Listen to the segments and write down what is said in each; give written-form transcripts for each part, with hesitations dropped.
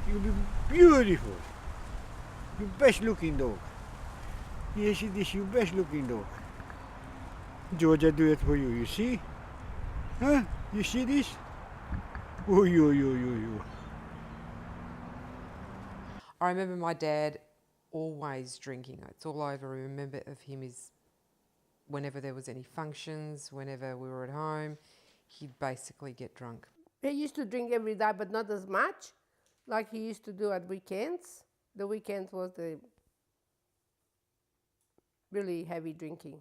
You'll be beautiful. You best looking dog. Yes, it is your best looking dog. Georgia do it for you, you see? Huh? You see this? Oh, you. I remember my dad always drinking. It's all I ever remember of him is whenever there was any functions, whenever we were at home, he'd basically get drunk. He used to drink every day, but not as much like he used to do at weekends. The weekends was the really heavy drinking.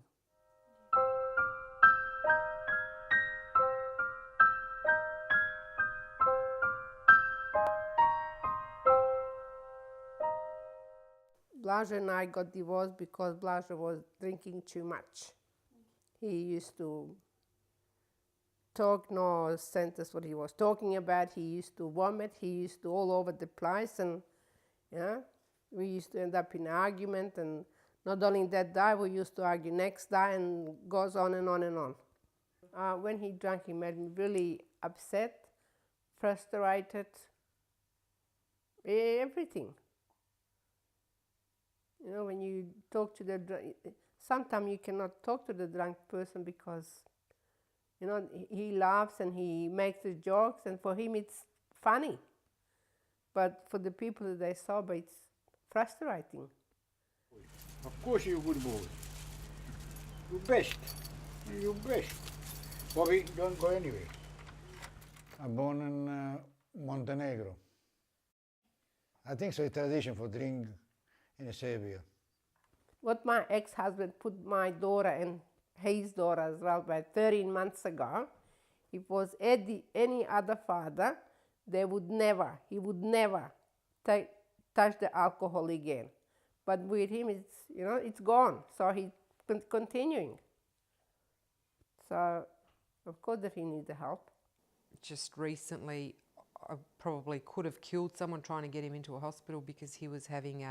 Blaža and I got divorced because Blaža was drinking too much. He used to talk no sentence what he was talking about. He used to vomit. He used to all over the place, and yeah, we used to end up in an argument. And not only that day, we used to argue next day, and goes on and on and on. When he drank, he made me really upset, frustrated, everything. You know, when you talk to the sometimes you cannot talk to the drunk person because, you know, he laughs and he makes the jokes, and for him it's funny. But for the people that they sober, it's frustrating. Of course you're a good boy. You're best. You're best. Bobby, don't go anyway. I'm born in Montenegro. I think so. It's a tradition for drink in Serbia. What my ex-husband put my daughter and his daughter as well by 13 months ago, if it was any other father, he would never touch the alcohol again. But with him, it's, you know, it's gone. So he's continuing. So, of course, that he needs the help. Just recently, I probably could have killed someone trying to get him into a hospital because he was having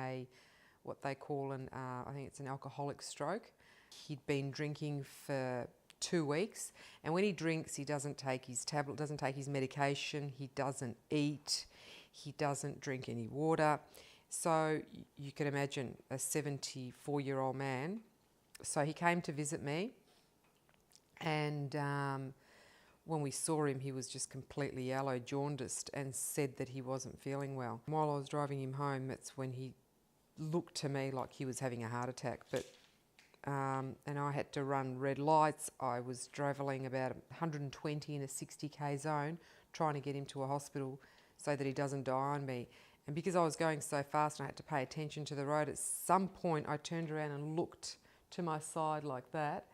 what they call I think it's an alcoholic stroke. He'd been drinking for 2 weeks, and when he drinks, he doesn't take his tablet, doesn't take his medication, he doesn't eat, he doesn't drink any water. So you can imagine a 74-year-old man. So he came to visit me, and when we saw him, he was just completely yellow, jaundiced, and said that he wasn't feeling well. While I was driving him home, that's when he looked to me like he was having a heart attack. But and I had to run red lights. I was travelling about 120 in a 60k zone, trying to get him to a hospital so that he doesn't die on me. And because I was going so fast and I had to pay attention to the road, at some point I turned around and looked to my side like that,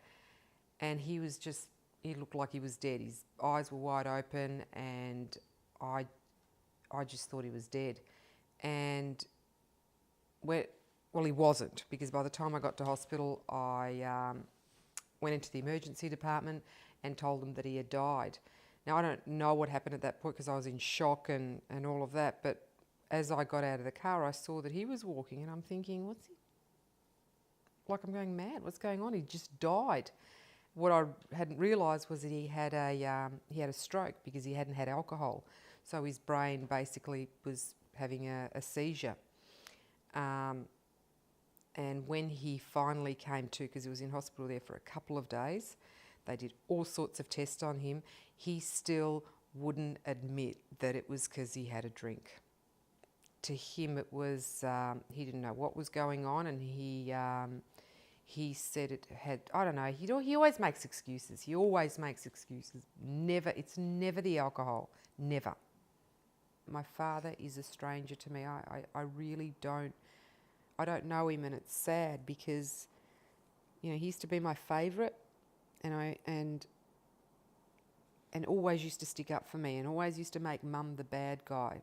and he looked like he was dead. His eyes were wide open, and I just thought he was dead. And well, he wasn't, because by the time I got to hospital, I went into the emergency department and told them that he had died. Now, I don't know what happened at that point because I was in shock and all of that, but as I got out of the car, I saw that he was walking, and I'm thinking, what's he? Like, I'm going mad. What's going on? He just died. What I hadn't realised was that he had a stroke because he hadn't had alcohol. So his brain basically was having a seizure. And when he finally came to, because he was in hospital there for a couple of days, they did all sorts of tests on him. He still wouldn't admit that it was because he had a drink. To him, it was, he didn't know what was going on, and he said it had, I don't know, he always makes excuses. He always makes excuses. It's never the alcohol, never. My father is a stranger to me. I really don't know him, and it's sad because, you know, he used to be my favourite, and always used to stick up for me and always used to make mum the bad guy.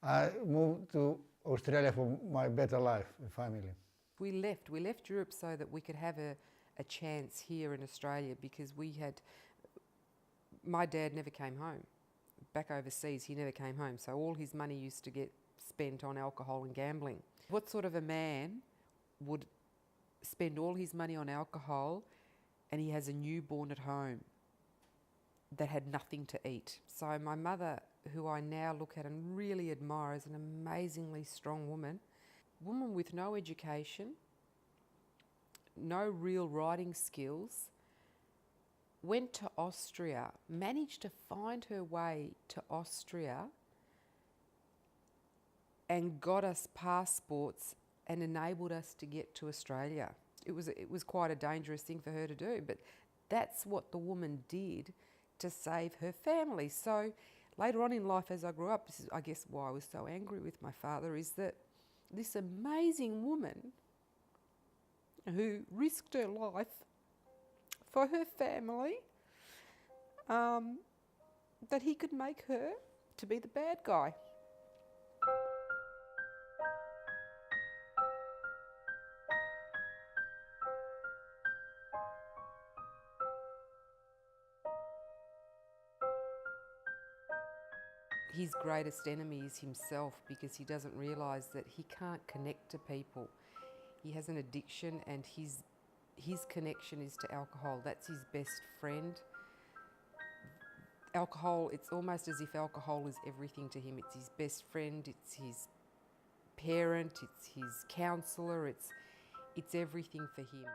I moved to Australia for my better life and family. We left Europe so that we could have a chance here in Australia, because my dad never came home. Back overseas, he never came home, so all his money used to get spent on alcohol and gambling. What sort of a man would spend all his money on alcohol and he has a newborn at home? that had nothing to eat. So my mother, who I now look at and really admire as an amazingly strong woman with no education, no real writing skills, went to Austria, managed to find her way to Austria and got us passports and enabled us to get to Australia. It was quite a dangerous thing for her to do, but that's what the woman did to save her family. So later on in life, as I grew up, this is, I guess, why I was so angry with my father, is that this amazing woman who risked her life for her family, that he could make her to be the bad guy. His greatest enemy is himself, because he doesn't realise that he can't connect to people. He has an addiction, and his connection is to alcohol. That's his best friend. Alcohol, it's almost as if alcohol is everything to him. It's his best friend, it's his parent, it's his counsellor, it's everything for him.